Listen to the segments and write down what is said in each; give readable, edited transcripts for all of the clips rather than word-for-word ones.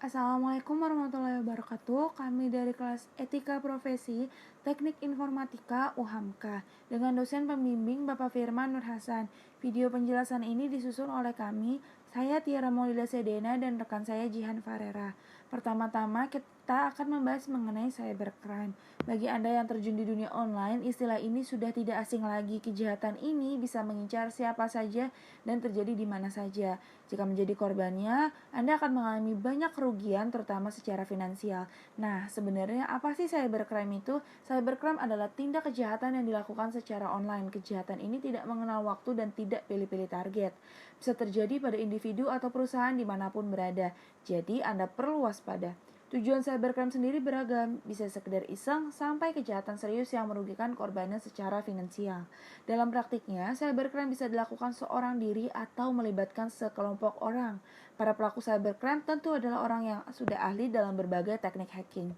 Assalamualaikum warahmatullahi wabarakatuh. Kami dari kelas Etika Profesi Teknik Informatika UHAMKA dengan dosen pembimbing Bapak Firman Nur Hasan. Video penjelasan ini disusun oleh kami, saya Tiara Maulida Sedena dan rekan saya Jihan Farera. Pertama-tama kita akan membahas mengenai cybercrime. Bagi Anda yang terjun di dunia online, istilah ini sudah tidak asing lagi. Kejahatan ini bisa mengincar siapa saja dan terjadi di mana saja. Jika menjadi korbannya, Anda akan mengalami banyak kerugian terutama secara finansial. Nah, sebenarnya apa sih cybercrime itu? Cybercrime adalah tindak kejahatan yang dilakukan secara online. Kejahatan ini tidak mengenal waktu dan tidak pilih-pilih target. Bisa terjadi pada individu atau perusahaan dimanapun berada. Jadi, Anda perlu waspada. Tujuan cybercrime sendiri beragam, bisa sekedar iseng sampai kejahatan serius yang merugikan korbannya secara finansial. Dalam praktiknya, cybercrime bisa dilakukan seorang diri atau melibatkan sekelompok orang. Para pelaku cybercrime tentu adalah orang yang sudah ahli dalam berbagai teknik hacking.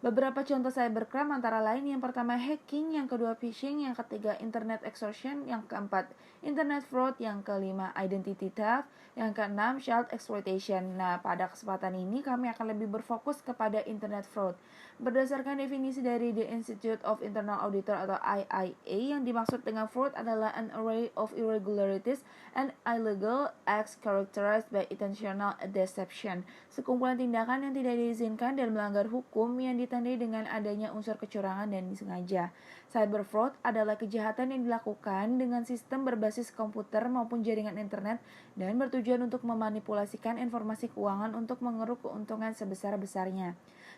Beberapa contoh cybercrime antara lain yang pertama hacking, yang kedua phishing, yang ketiga internet extortion, yang keempat internet fraud, yang kelima identity theft, yang keenam child exploitation. Nah, pada kesempatan ini kami akan lebih berfokus kepada internet fraud. Berdasarkan definisi dari The Institute of Internal Auditor atau IIA, yang dimaksud dengan fraud adalah an array of irregularities and illegal acts characterized by intentional deception. Sekumpulan tindakan yang tidak diizinkan dan melanggar hukum yang ditandai dengan adanya unsur kecurangan dan disengaja. Cyber fraud adalah kejahatan yang dilakukan dengan sistem berbasis komputer maupun jaringan internet dan bertujuan untuk memanipulasikan informasi keuangan untuk mengeruk keuntungan sebesar-besarnya.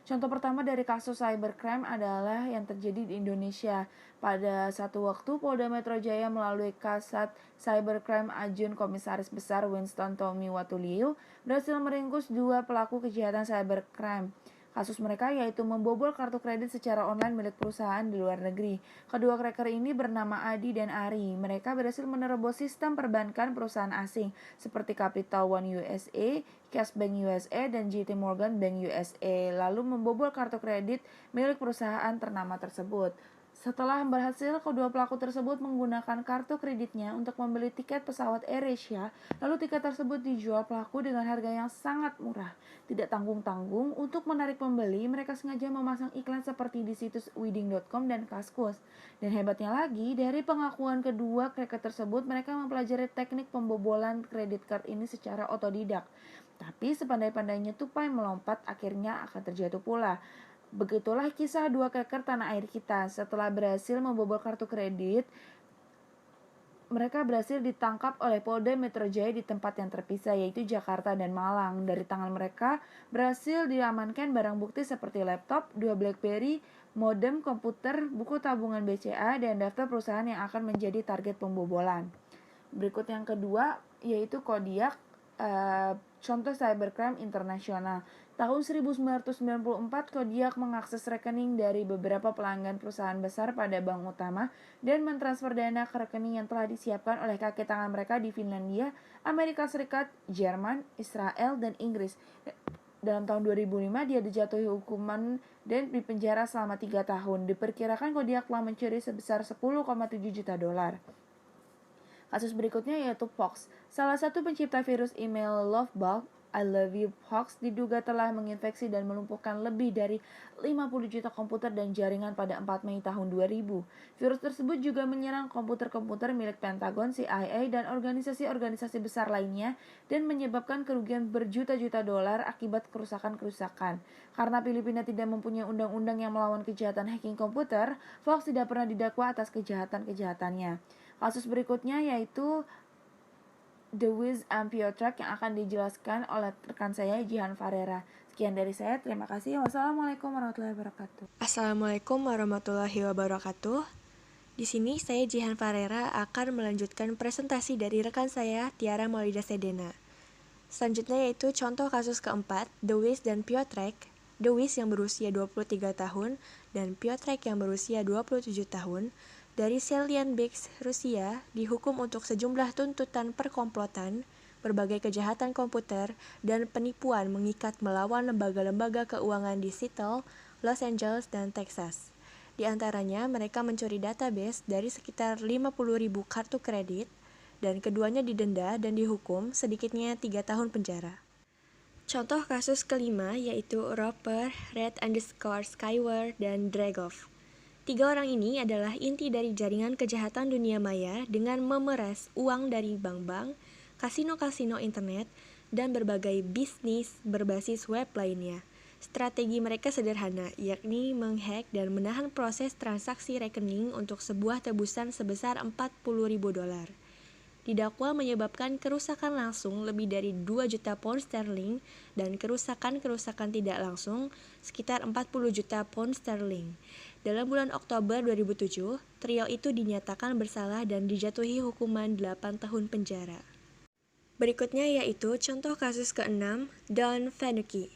Contoh pertama dari kasus cybercrime adalah yang terjadi di Indonesia. Pada satu waktu, Polda Metro Jaya melalui Kasat Cybercrime Ajun Komisaris Besar Winston Tommy Watuliu berhasil meringkus dua pelaku kejahatan cybercrime. Kasus mereka yaitu membobol kartu kredit secara online milik perusahaan di luar negeri. Kedua cracker ini bernama Adi dan Ari. Mereka berhasil menerobos sistem perbankan perusahaan asing seperti Capital One USA, Cash Bank USA, dan JP Morgan Bank USA, lalu membobol kartu kredit milik perusahaan ternama tersebut. Setelah berhasil, kedua pelaku tersebut menggunakan kartu kreditnya untuk membeli tiket pesawat AirAsia, lalu tiket tersebut dijual pelaku dengan harga yang sangat murah. Tidak tanggung-tanggung, untuk menarik pembeli, mereka sengaja memasang iklan seperti di situs wedding.com dan Kaskus. Dan hebatnya lagi, dari pengakuan kedua cracker tersebut, mereka mempelajari teknik pembobolan kredit card ini secara otodidak. Tapi sepandai-pandainya tupai melompat, akhirnya akan terjatuh pula. Begitulah kisah dua cracker tanah air kita. Setelah berhasil membobol kartu kredit, mereka berhasil ditangkap oleh Polda Metro Jaya di tempat yang terpisah, yaitu Jakarta dan Malang. Dari tangan mereka berhasil diamankan barang bukti seperti laptop, 2 BlackBerry, modem komputer, buku tabungan BCA, dan daftar perusahaan yang akan menjadi target pembobolan. Berikut yang kedua yaitu Kodiak, contoh cybercrime internasional. Tahun 1994, Kodiak mengakses rekening dari beberapa pelanggan perusahaan besar pada bank utama dan mentransfer dana ke rekening yang telah disiapkan oleh kaki tangan mereka di Finlandia, Amerika Serikat, Jerman, Israel, dan Inggris. Dalam tahun 2005, dia dijatuhi hukuman dan dipenjara selama 3 tahun. Diperkirakan Kodiak telah mencuri sebesar 10,7 juta dolar. Kasus berikutnya yaitu Fox. Salah satu pencipta virus email Lovebug, I Love You Fox, diduga telah menginfeksi dan melumpuhkan lebih dari 50 juta komputer dan jaringan pada 4 Mei tahun 2000. Virus tersebut juga menyerang komputer-komputer milik Pentagon, CIA, dan organisasi-organisasi besar lainnya dan menyebabkan kerugian berjuta-juta dolar akibat kerusakan-kerusakan. Karena Filipina tidak mempunyai undang-undang yang melawan kejahatan hacking komputer, Fox tidak pernah didakwa atas kejahatan-kejahatannya. Kasus berikutnya yaitu The Wiz and Piotrek yang akan dijelaskan oleh rekan saya Jihan Farera. Sekian dari saya, terima kasih. Wassalamualaikum warahmatullahi wabarakatuh. Assalamualaikum warahmatullahi wabarakatuh. Di sini saya Jihan Farera akan melanjutkan presentasi dari rekan saya Tiara Maulida Sedena. Selanjutnya yaitu contoh kasus keempat, The Wiz dan Piotrek. The Wiz yang berusia 23 tahun dan Piotrek yang berusia 27 tahun dari Selianbeks, Rusia, dihukum untuk sejumlah tuntutan perkomplotan, berbagai kejahatan komputer, dan penipuan mengikat melawan lembaga-lembaga keuangan di Seattle, Los Angeles, dan Texas. Di antaranya, mereka mencuri database dari sekitar 50.000 kartu kredit, dan keduanya didenda dan dihukum sedikitnya 3 tahun penjara. Contoh kasus kelima yaitu Roper, Red_Skyward, dan Dragov. 3 orang ini adalah inti dari jaringan kejahatan dunia maya dengan memeras uang dari bank-bank, kasino-kasino internet, dan berbagai bisnis berbasis web lainnya. Strategi mereka sederhana, yakni menghack dan menahan proses transaksi rekening untuk sebuah tebusan sebesar $40.000. Didakwa menyebabkan kerusakan langsung lebih dari 2 juta pound sterling dan kerusakan tidak langsung sekitar 40 juta pound sterling. Dalam bulan Oktober 2007, trio itu dinyatakan bersalah dan dijatuhi hukuman 8 tahun penjara. Berikutnya yaitu contoh kasus ke-6, Don Fanucchi.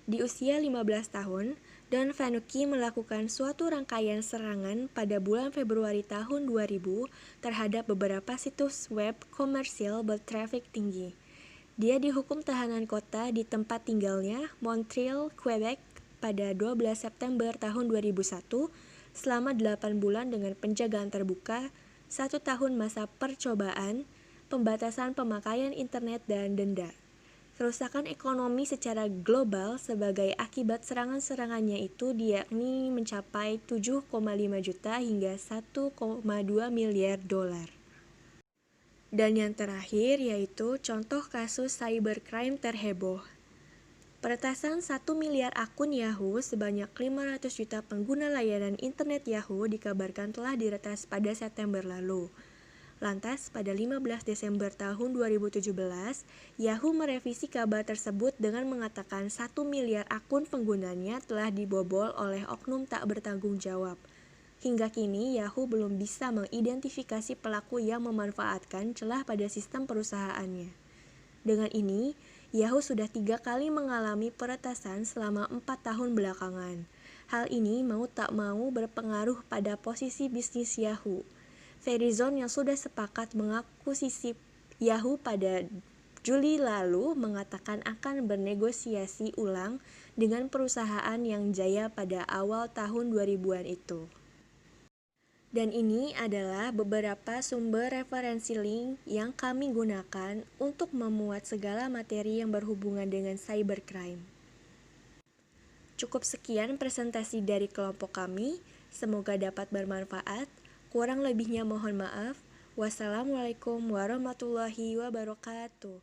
Di usia 15 tahun, Don Fanucchi melakukan suatu rangkaian serangan pada bulan Februari tahun 2000 terhadap beberapa situs web komersil bertrafik tinggi. Dia dihukum tahanan kota di tempat tinggalnya, Montreal, Quebec, pada 12 September tahun 2001 selama 8 bulan dengan penjagaan terbuka, 1 tahun masa percobaan, pembatasan pemakaian internet, dan denda. Kerusakan ekonomi secara global sebagai akibat serangan-serangannya itu yakni mencapai 7,5 juta hingga 1,2 miliar dolar. Dan yang terakhir yaitu contoh kasus cybercrime terheboh. Peretasan 1 miliar akun Yahoo sebanyak 500 juta pengguna layanan internet Yahoo dikabarkan telah diretas pada September lalu. Lantas, pada 15 Desember tahun 2017, Yahoo merevisi kabar tersebut dengan mengatakan 1 miliar akun penggunanya telah dibobol oleh oknum tak bertanggung jawab. Hingga kini, Yahoo belum bisa mengidentifikasi pelaku yang memanfaatkan celah pada sistem perusahaannya. Dengan ini, Yahoo sudah 3 kali mengalami peretasan selama 4 tahun belakangan. Hal ini mau tak mau berpengaruh pada posisi bisnis Yahoo. Verizon yang sudah sepakat mengakuisisi Yahoo pada Juli lalu mengatakan akan bernegosiasi ulang dengan perusahaan yang jaya pada awal tahun 2000-an itu. Dan ini adalah beberapa sumber referensi link yang kami gunakan untuk memuat segala materi yang berhubungan dengan cybercrime. Cukup sekian presentasi dari kelompok kami, semoga dapat bermanfaat. Kurang lebihnya mohon maaf. Wassalamualaikum warahmatullahi wabarakatuh.